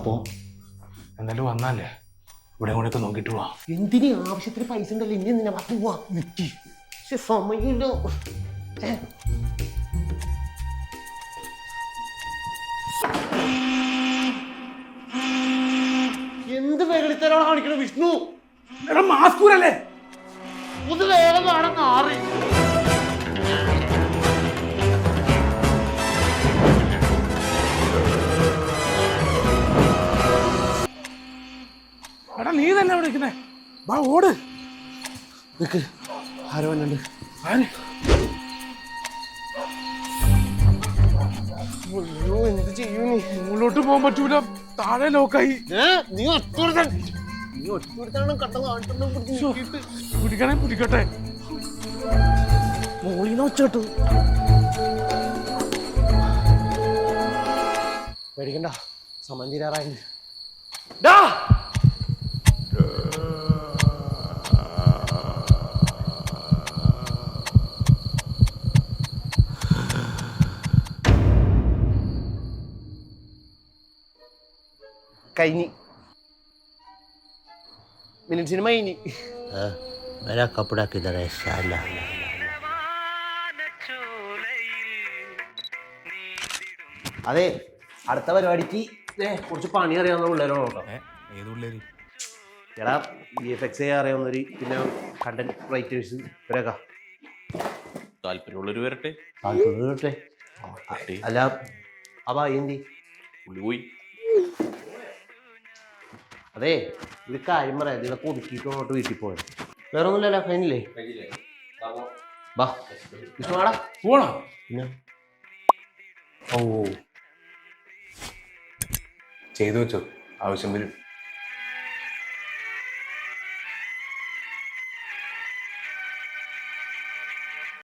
പോ. എന്തായാലും വന്നാലേ ഇവിടെ കൂടെ നോക്കിട്ട് പോവാ. എന്തിനു ആവശ്യത്തിന് പൈസ ഉണ്ടല്ലോ, ഇനി എന്തിനാ പോവാ. സമയമില്ലോ. എന്ത് വേഗളിത്തരാണ് കാണിക്കണ വിഷ്ണു? മാസ്കൂരല്ലേ ഒന്ന് വേഗം വേണം മാറി. എടാ നീ തന്നെ വിളിക്കുന്നേ, വാ ഓട്. നിക്ക്, ആരോ വന്നുണ്ട്. ആര്? അയ്യോ, എന്ത് ചെയ്യൂ നീ? മുകളിലോട്ട് പോകാൻ പറ്റൂല, താഴെ ലോക്കായി. നീ ഒറ്റ കട്ട കാണിച്ചിട്ട് പിടിക്കണേ പിടിക്കട്ടെ. മോളിന്ന് ഒച്ചോട്ടു. പേടിക്കണ്ട, സമയം തീരാറായി. കഴിഞ്ഞി മിനിറ്റ് സിനിമ കഴിഞ്ഞി. मेरा कपड़ा किधर है साला? അതെ, അടുത്ത പരിപാടിക്ക് കുറച്ച് പണി അറിയാവുന്ന പിള്ളേരാണ് കേട്ടോ. ഏത് പിള്ളേര്? എടാ, VFX അറിയാവുന്നവര്, പിന്നെ കണ്ടന്റ് റൈറ്റേഴ്സ്, ഇവരൊക്കെ താല്പര്യമുള്ളവർ വരട്ടെ. താല്പര്യട്ടെ. അല്ല, അപ്പാ എന്തി പുള്ളി പോയി. അതെ, ഇത് കാര്യം പറയാം. ഇതൊക്കെ ഒതുക്കിയിട്ട് അങ്ങോട്ട് വീട്ടിൽ പോയത്. വേറെ ഒന്നുമില്ലല്ലോ, ഫൈനില്ലേ? ബാ വിഷ്ണുവാടാ പോണോ? പിന്നെ ഓ ചെയ്തു വെച്ചോ, ആവശ്യം വരും.